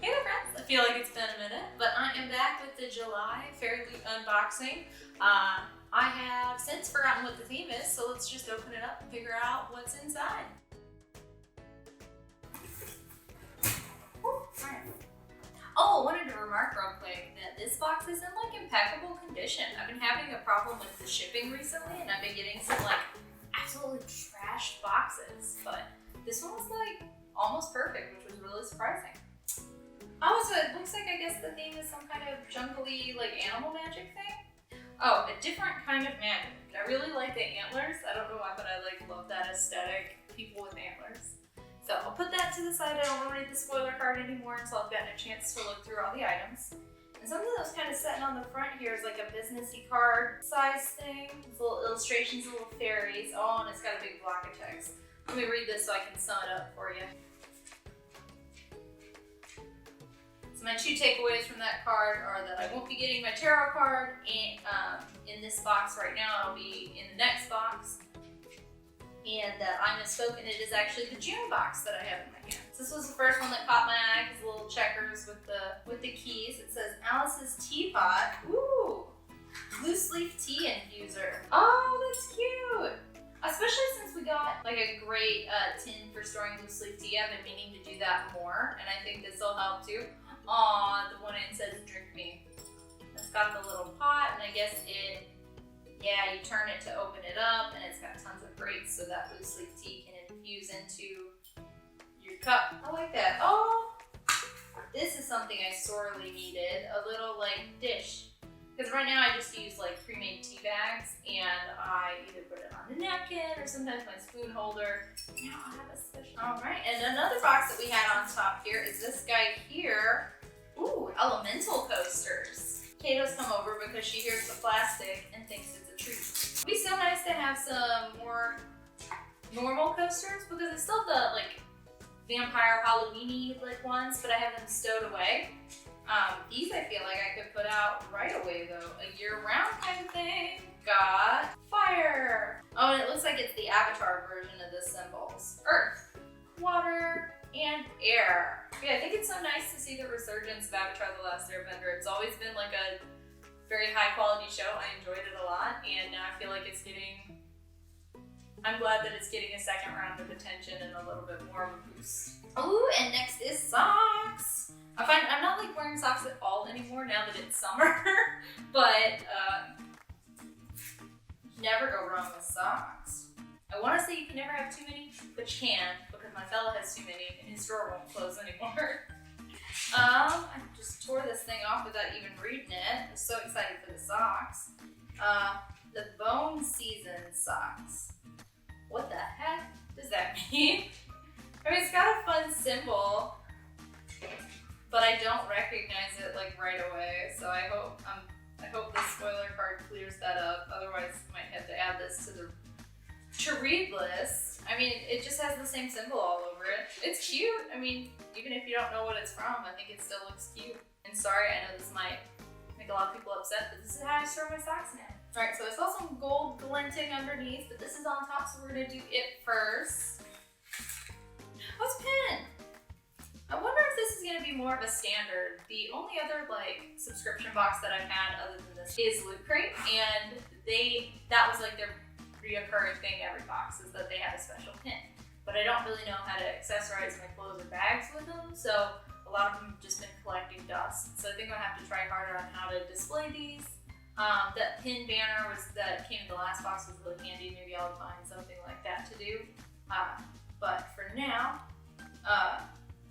Hey there friends, I feel like it's been a minute, but I am back with the July Fairy Week unboxing. I have since forgotten what the theme is, so let's just open it up and figure out what's inside. Oh, I wanted to remark real quick that this box is in like impeccable condition. I've been having a problem with the shipping recently and I've been getting some like absolutely trashed boxes, but this one was like almost perfect, which was really surprising. Oh, so it looks like I guess the theme is some kind of jungly like animal magic thing. Oh, a different kind of magic. I really like the antlers. I don't know why, but I like love that aesthetic. People with antlers. So I'll put that to the side. I don't want to read the spoiler card anymore until I've gotten a chance to look through all the items. And something that was kind of sitting on the front here is like a businessy card size thing. With little illustrations of little fairies. Oh, and it's got a big block of text. Let me read this so I can sum it up for you. So my two takeaways from that card are that I won't be getting my tarot card in this box right now. It'll be in the next box. And that I misspoke, and it is actually the June box that I have in my hand. So this was the first one that caught my eye, because little checkers with the keys. It says Alice's Teapot. Ooh, loose leaf tea infuser. Oh, that's cute. Especially since we got like a great tin for storing loose leaf tea. I've been meaning to do that more, and I think this will help too. Aw, the one in says drink me. It's got the little pot, and I guess you turn it to open it up, and it's got tons of grates so that loose leaf tea can infuse into your cup. I like that. Oh, this is something I sorely needed, a little like dish. Because right now I just use like pre-made tea bags, and I either put it on the napkin or sometimes my spoon holder. Now I have a special. All right, and another box that we had on top here is this guy here. Ooh, elemental coasters. Kato's come over because she hears the plastic and thinks it's a treat. It'd be so nice to have some more normal coasters because I still have the like vampire Halloween-y like ones, but I have them stowed away. These I feel like I could put out right away though. A year-round kind of thing. Got fire. Oh, and it looks like it's the Avatar version of the symbols. Earth, water, and air. Yeah, I think it's so nice to see the resurgence of Avatar: The Last Airbender. It's always been like a very high quality show. I enjoyed it a lot, and now I feel like it's getting, I'm glad that it's getting a second round of attention and a little bit more of a boost. Ooh, and next is socks. I'm not like wearing socks at all anymore now that it's summer, but never go wrong with socks. I want to say you can never have too many, but you can, because my fella has too many and his drawer won't close anymore. I just tore this thing off without even reading it. I'm so excited for the socks. The Bone Season socks. What the heck does that mean? I mean, it's got a fun symbol, but I don't recognize it like right away. So I hope the spoiler card clears that up. Otherwise, I might have to add this to the to-read list. I mean, it just has the same symbol all over it. It's cute. I mean, even if you don't know what it's from, I think it still looks cute. And sorry, I know this might make a lot of people upset, but this is how I store my socks now. All right, so I saw some gold glinting underneath, but this is on top, so we're gonna do it first. What's pin? I wonder if this is gonna be more of a standard. The only other like subscription box that I've had other than this is Loot Crate, and that was like their reoccurring thing every box is that they had a special pin. But I don't really know how to accessorize my clothes or bags with them, so a lot of them have just been collecting dust. So I think I'll have to try harder on how to display these. That pin banner that came in the last box was really handy. Maybe I'll find something like that to do. But for now,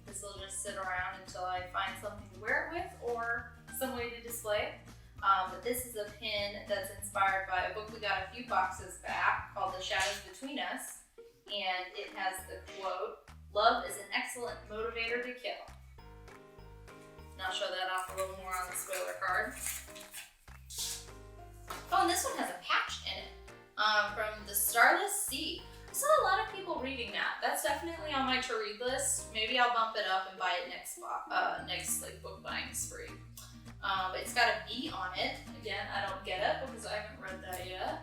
this will just sit around until I find something to wear it with or some way to display it. But this is a pin that's inspired by a book we got a few boxes back called The Shadows Between Us. And it has the quote, "Love is an excellent motivator to kill." And I'll show that off a little more on the spoiler card. Oh, and this one has a patch in it from The Starless Sea. I saw a lot of people reading that. That's definitely on my to-read list. Maybe I'll bump it up and buy it next like book buying spree. But it's got a bee on it. Again, I don't get it because I haven't read that yet.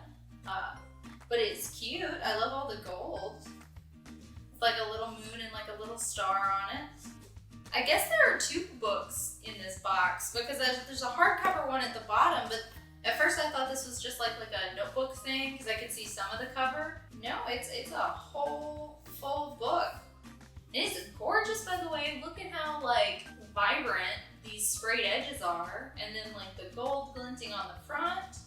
But it's cute. I love all the gold. It's like a little moon and like a little star on it. I guess there are 2 books in this box because there's a hardcover one at the bottom, but at first I thought this was just like a notebook thing because I could see some of the cover. No, it's a whole full book. It is gorgeous, by the way. Look at how like vibrant these sprayed edges are, and then like the gold glinting on the front.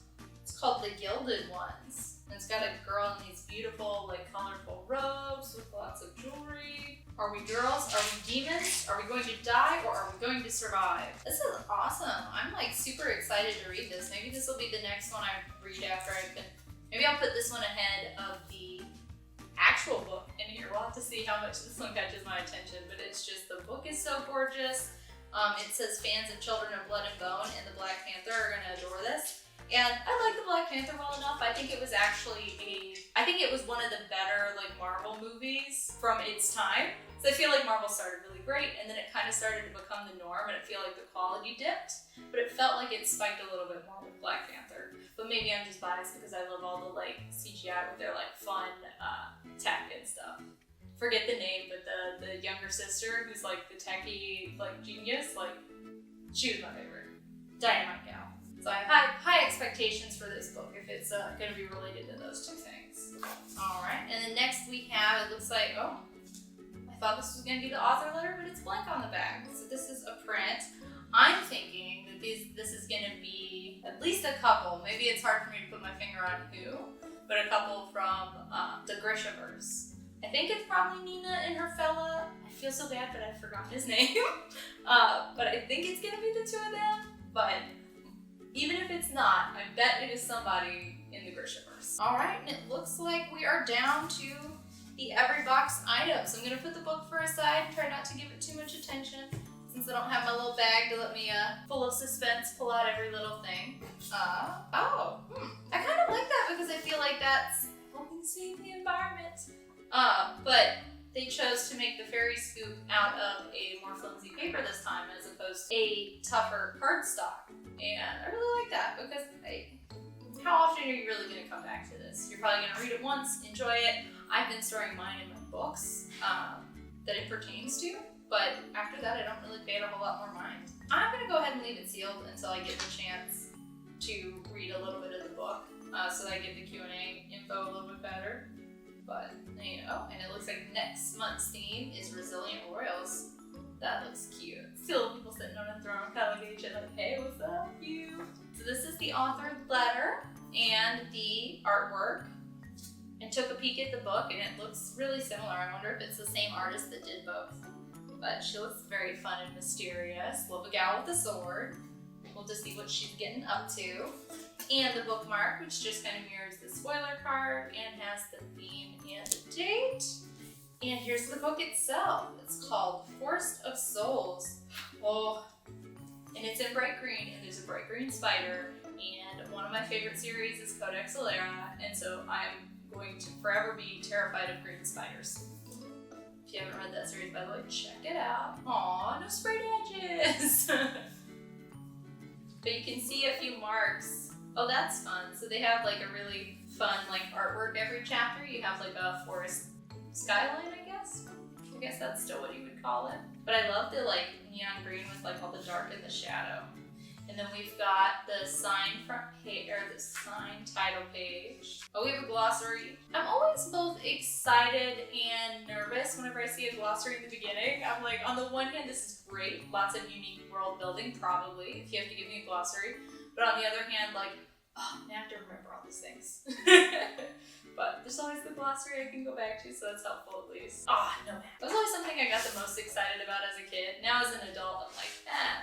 It's called the Gilded Ones. And it's got a girl in these beautiful like colorful robes with lots of jewelry. Are we girls? Are we demons? Are we going to die or are we going to survive? This is awesome. I'm like super excited to read this. Maybe this will be the next one I read after I've been, maybe I'll put this one ahead of the actual book in here. We'll have to see how much this one catches my attention, but it's just, the book is so gorgeous. It says fans of Children of Blood and Bone and the Black Panther are gonna adore this. And I like the Black Panther well enough. I think it was actually I think it was one of the better like Marvel movies from its time. So I feel like Marvel started really great and then it kind of started to become the norm and I feel like the quality dipped, but it felt like it spiked a little bit more with Black Panther. But maybe I'm just biased because I love all the like CGI with their like fun tech and stuff. Forget the name, but the younger sister who's like the techie like genius, like she was my favorite. Dynamite gal. So I have high expectations for this book if it's going to be related to those 2 things. All right, and then next we have, it looks like, oh, I thought this was going to be the author letter, but it's blank on the back. So this is a print. I'm thinking that this is going to be at least a couple. Maybe it's hard for me to put my finger on who, but a couple from the Grishaverse. I think it's probably Nina and her fella. I feel so bad, but I've forgotten his name. But I think it's going to be the 2 of them. But even if it's not, I bet it is somebody in the Grishaverse. All right, and it looks like we are down to the every box items. So I'm gonna put the book for a side and try not to give it too much attention since I don't have my little bag to let me, full of suspense, pull out every little thing. I kind of like that because I feel like that's helping save the environment. But they chose to make the fairy scoop out of a more flimsy paper this time as opposed to a tougher cardstock. And I really like that because how often are you really going to come back to this? You're probably going to read it once, enjoy it. I've been storing mine in my books that it pertains to, but after that I don't really pay it a whole lot more mind. I'm going to go ahead and leave it sealed until I get the chance to read a little bit of the book so that I get the Q&A info a little bit better. But, you know, and it looks like next month's theme is Resilient Royals. That looks cute. Still people sitting on a throne kind of like each other, like, hey, what's up, you? So this is the author letter and the artwork. And took a peek at the book and it looks really similar. I wonder if it's the same artist that did both. But she looks very fun and mysterious. Love a gal with a sword. We'll just see what she's getting up to. And the bookmark, which just kind of mirrors the spoiler card and has the theme and the date. And here's the book itself. It's called Forest of Souls. Oh, and it's in bright green, and there's a bright green spider. And one of my favorite series is Codex Alera, and so I'm going to forever be terrified of green spiders. If you haven't read that series, by the way, check it out. Aw, no sprayed edges. But you can see a few marks. Oh, that's fun. So they have like a really fun like artwork every chapter. You have like a forest skyline, I guess. I guess that's still what you would call it. But I love the like neon green with like all the dark and the shadow. And then we've got the sign front page, or the sign title page. Oh, we have a glossary. I'm always both excited and nervous whenever I see a glossary in the beginning. I'm like, on the one hand, this is great. Lots of unique world building, probably, if you have to give me a glossary. But on the other hand, like, oh, I have to remember all these things. But there's always the glossary I can go back to, so that's helpful at least. Ah, no man. That was always something I got the most excited about as a kid. Now as an adult, I'm like,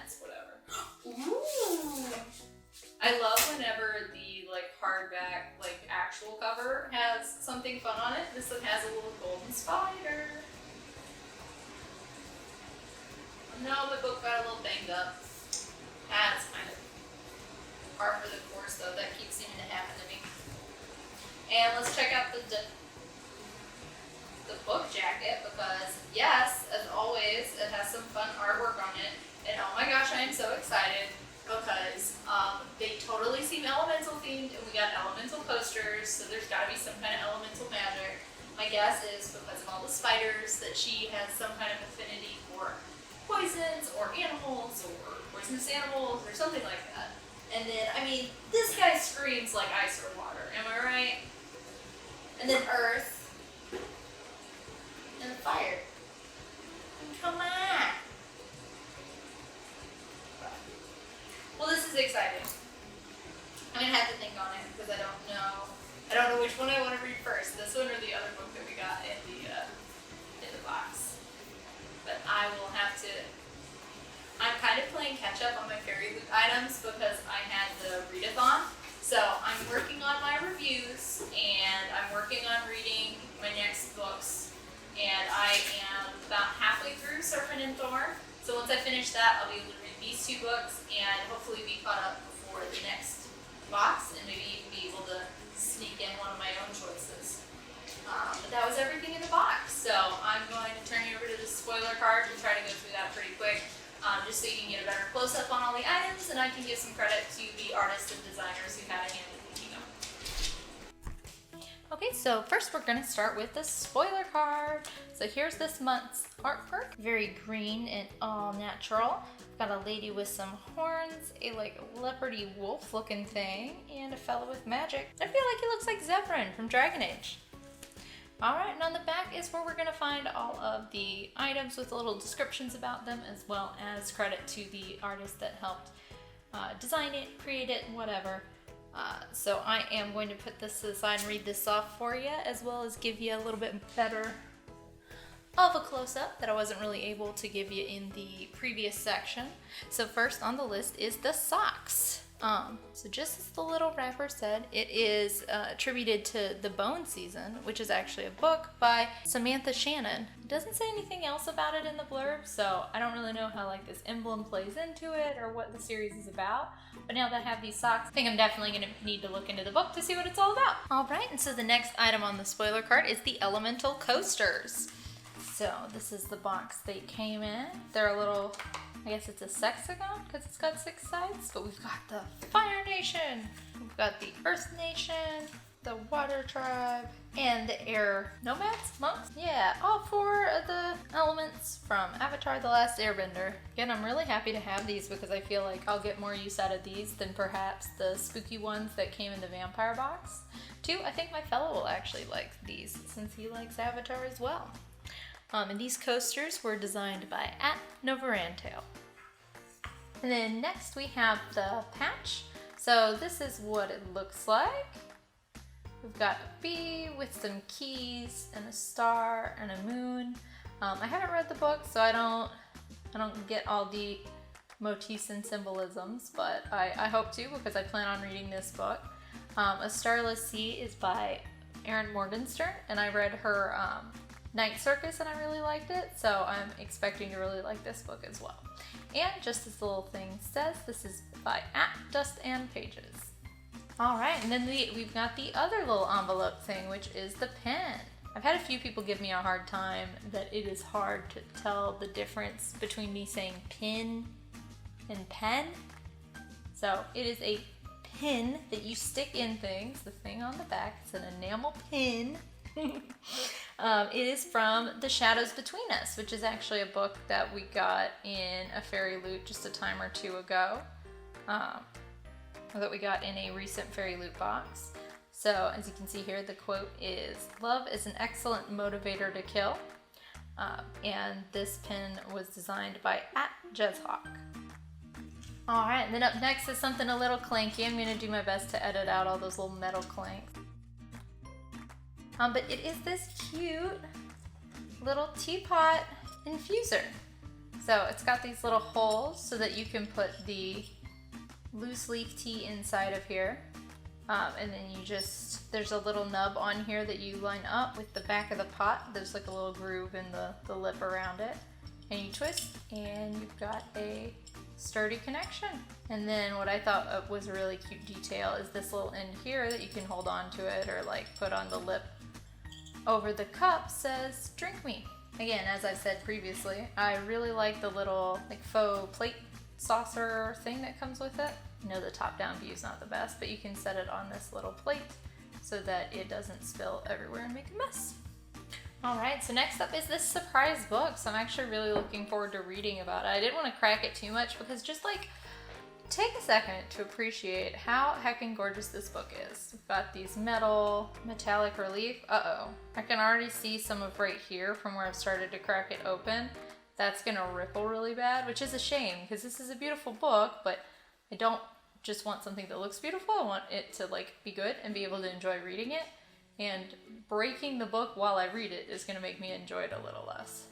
it's whatever. Ooh. I love whenever the like hardback, like actual cover has something fun on it. This one has a little golden spider. No, the book got a little banged up. That's kind of par for the course though. That keeps seeming to happen to me. And let's check out the book jacket because yes, as always, it has some fun artwork on it. And oh my gosh, I am so excited because they totally seem elemental themed and we got elemental posters, so there's gotta be some kind of elemental magic. My guess is because of all the spiders that she has some kind of affinity for poison poisonous animals or something like that. And then, I mean, this guy screams like ice or water, am I right? And then earth. And fire. Come on! Well, this is exciting. I'm gonna have to think on it because I don't know which one I want to read first. This one or the other book that we got in the box. But I will have to. I'm kind of playing catch up on my fairy loot items because I had the readathon. So I'm working on my reviews and I'm working on reading my next books. And I am about halfway through Serpent and Thorn. So once I finish that, I'll be able to read these 2 books and hopefully be caught up before the next box and maybe even be able to sneak in one of my own choices. But that was everything in the box. So I'm going to turn you over to the spoiler card and try to go through that pretty quick. Just so you can get a better close-up on all the items, and I can give some credit to the artists and designers who had a hand in making them. Okay, so first we're going to start with the spoiler card. So here's this month's artwork. Very green and all natural. Got a lady with some horns, a like leopardy wolf looking thing, and a fellow with magic. I feel like he looks like Zevran from Dragon Age. Alright, and on the back is where we're going to find all of the items with little descriptions about them, as well as credit to the artist that helped design it, create it, whatever. So I am going to put this to the side and read this off for you, as well as give you a little bit better of a close-up that I wasn't really able to give you in the previous section. So first on the list is the socks. So just as the little wrapper said, it is attributed to The Bone Season, which is actually a book by Samantha Shannon. It doesn't say anything else about it in the blurb, so I don't really know how like this emblem plays into it or what the series is about. But now that I have these socks, I think I'm definitely going to need to look into the book to see what it's all about. Alright, and so the next item on the spoiler card is the Elemental Coasters. So this is the box they came in. They're a little, I guess it's a sexagon because it's got 6 sides, but we've got the Fire Nation, we've got the Earth Nation, the Water Tribe, and the Air Nomads? Monks? Yeah, all 4 of the elements from Avatar: The Last Airbender. Again, I'm really happy to have these because I feel like I'll get more use out of these than perhaps the spooky ones that came in the vampire box. 2, I think my fellow will actually like these since he likes Avatar as well. And these coasters were designed by @Novarantail. And then next we have the patch. So this is what it looks like. We've got a bee with some keys and a star and a moon. I haven't read the book, so I don't get all the motifs and symbolisms, but I hope to because I plan on reading this book. A Starless Sea is by Erin Morgenstern, and I read her Night Circus and I really liked it, so I'm expecting to really like this book as well. And just as the little thing says, this is by @DustandPages. Alright, and then we've got the other little envelope thing, which is the pen. I've had a few people give me a hard time that it is hard to tell the difference between me saying pin and pen. So it is a pin that you stick in things. The thing on the back is an enamel pin. It is from The Shadows Between Us, which is actually a book that we got in a fairy loot just a time or 2 ago, or that we got in a recent fairy loot box. So as you can see here, the quote is, "Love is an excellent motivator to kill," and this pin was designed by @JezHawk. Alright, and then up next is something a little clanky. I'm going to do my best to edit out all those little metal clanks. But it is this cute little Teapot Infuser. So it's got these little holes so that you can put the loose leaf tea inside of here. And then there's a little nub on here that you line up with the back of the pot. There's like a little groove in the lip around it. And you twist and you've got a sturdy connection. And then what I thought was a really cute detail is this little end here that you can hold on to it or like put on the lip over the cup says, "Drink me." Again, as I said previously, I really like the little like faux plate saucer thing that comes with it. I know the top-down view is not the best, but you can set it on this little plate so that it doesn't spill everywhere and make a mess. Alright, so next up is this surprise book. So I'm actually really looking forward to reading about it. I didn't want to crack it too much because just like, take a second to appreciate how heckin' gorgeous this book is. We've got these metallic relief. Uh-oh. I can already see some of right here from where I've started to crack it open. That's gonna ripple really bad, which is a shame because this is a beautiful book, but I don't just want something that looks beautiful. I want it to like be good and be able to enjoy reading it. And breaking the book while I read it is gonna make me enjoy it a little less.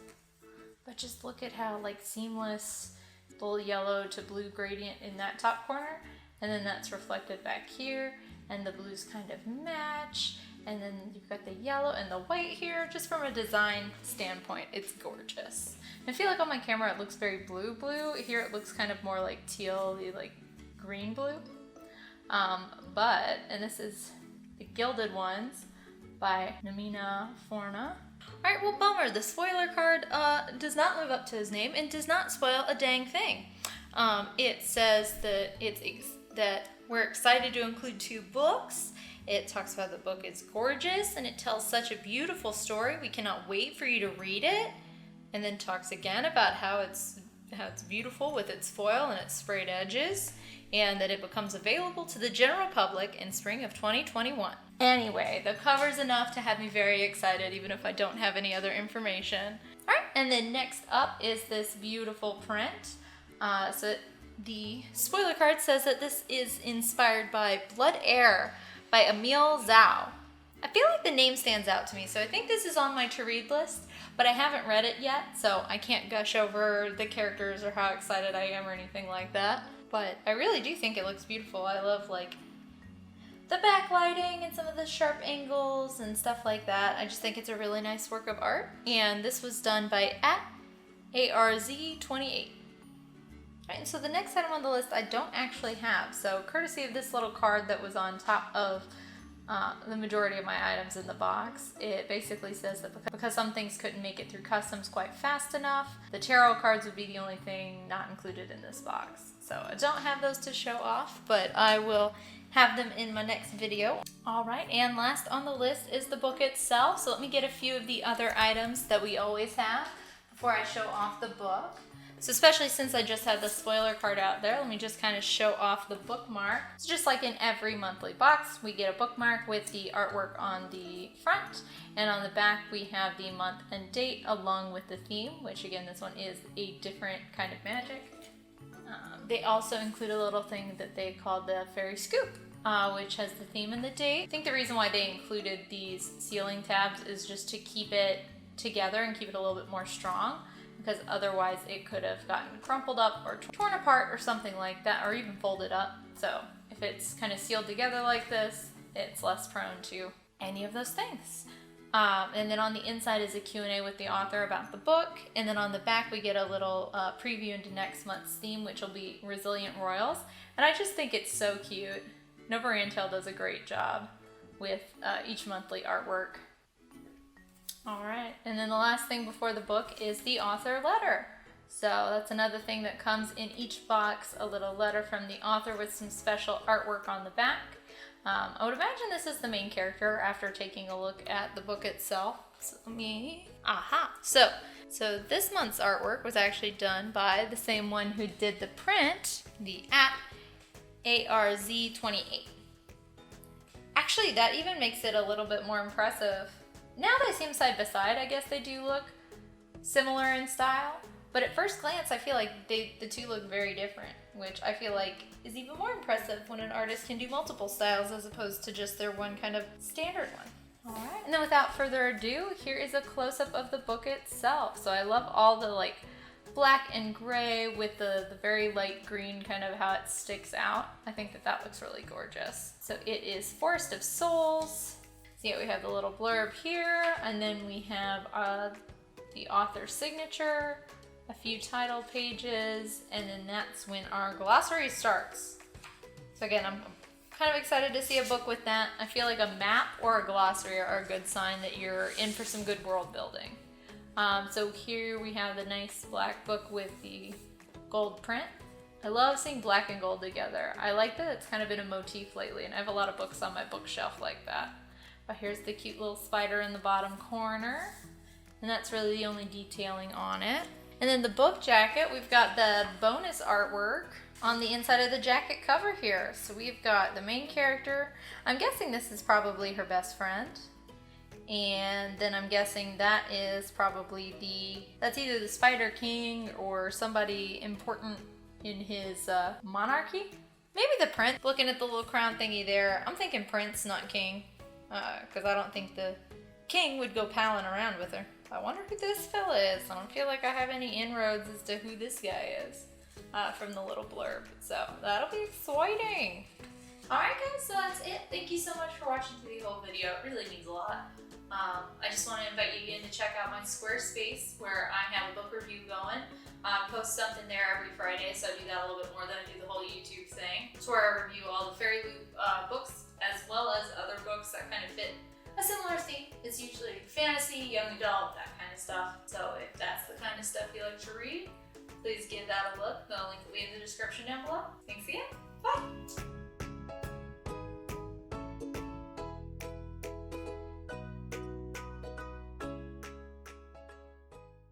But just look at how like seamless, little yellow to blue gradient in that top corner, and then that's reflected back here, and the blues kind of match, and then you've got the yellow and the white here. Just from a design standpoint, it's gorgeous. I feel like on my camera it looks very blue. Here it looks kind of more like teal, like green blue. And this is the Gilded Ones by Namina Forna. Alright, well bummer, the spoiler card does not live up to his name and does not spoil a dang thing. It says that that we're excited to include 2 books. It talks about the book is gorgeous and it tells such a beautiful story. We cannot wait for you to read it. And then talks again about how it's beautiful with its foil and its sprayed edges, and that it becomes available to the general public in spring of 2021. Anyway, the cover's enough to have me very excited, even if I don't have any other information. All right, and then next up is this beautiful print. So the spoiler card says that this is inspired by Blood Air by Emil Zhao. I feel like the name stands out to me, so I think this is on my to-read list, but I haven't read it yet, so I can't gush over the characters or how excited I am or anything like that. But I really do think it looks beautiful. I love like the backlighting and some of the sharp angles and stuff like that. I just think it's a really nice work of art. And this was done by @ARZ28. Right, and so the next item on the list I don't actually have. So courtesy of this little card that was on top of the majority of my items in the box, it basically says that because some things couldn't make it through customs quite fast enough, the tarot cards would be the only thing not included in this box. So I don't have those to show off, but I will have them in my next video. Alright, and last on the list is the book itself. So let me get a few of the other items that we always have before I show off the book. So especially since I just had the spoiler card out there, let me just kind of show off the bookmark. So just like in every monthly box, we get a bookmark with the artwork on the front, and on the back we have the month and date along with the theme, which again, this one is a different kind of magic. They also include a little thing that they call the fairy scoop, which has the theme and the date. I think the reason why they included these sealing tabs is just to keep it together and keep it a little bit more strong, because otherwise it could have gotten crumpled up or torn apart or something like that, or even folded up. So if it's kind of sealed together like this, it's less prone to any of those things. And then on the inside is a Q&A with the author about the book, and then on the back we get a little preview into next month's theme, which will be Resilient Royals. And I just think it's so cute. Nova Rantel does a great job with each monthly artwork. Alright, and then the last thing before the book is the author letter. So that's another thing that comes in each box, a little letter from the author with some special artwork on the back. I would imagine this is the main character after taking a look at the book itself. So this month's artwork was actually done by the same one who did the print, the @ARZ28. Actually, that even makes it a little bit more impressive. Now they seem side by side, I guess they do look similar in style, but at first glance I feel like the two look very different, which I feel like is even more impressive when an artist can do multiple styles as opposed to just their one kind of standard one. Alright, and then without further ado, here is a close-up of the book itself. So I love all the like black and gray with the very light green, kind of how it sticks out. I think that looks really gorgeous. So it is Forest of Souls. So yeah, we have the little blurb here, and then we have the author's signature, a few title pages, and then that's when our glossary starts. So again, I'm kind of excited to see a book with that. I feel like a map or a glossary are a good sign that you're in for some good world building. So here we have the nice black book with the gold print. I love seeing black and gold together. I like that it's kind of been a motif lately, and I have a lot of books on my bookshelf like that. But here's the cute little spider in the bottom corner. And that's really the only detailing on it. And then the book jacket, we've got the bonus artwork on the inside of the jacket cover here. So we've got the main character. I'm guessing this is probably her best friend. And then I'm guessing that is probably that's either the Spider King or somebody important in his monarchy. Maybe the prince. Looking at the little crown thingy there, I'm thinking prince, not king. Because I don't think the king would go palling around with her. I wonder who this fella is. I don't feel like I have any inroads as to who this guy is from the little blurb. So that'll be exciting. Alright guys, so that's it. Thank you so much for watching through the whole video. It really means a lot. I just want to invite you again to check out my Squarespace where I have a book review going. Post something there every Friday, so I do that a little bit more than I do the whole YouTube thing. It's where I review all the Fairy Loop books as well as other books that kind of fit a similar theme. It's usually fantasy, young adult, that kind of stuff. So if that's the kind of stuff you like to read, please give that a look. The link will be in the description down below. Thanks again.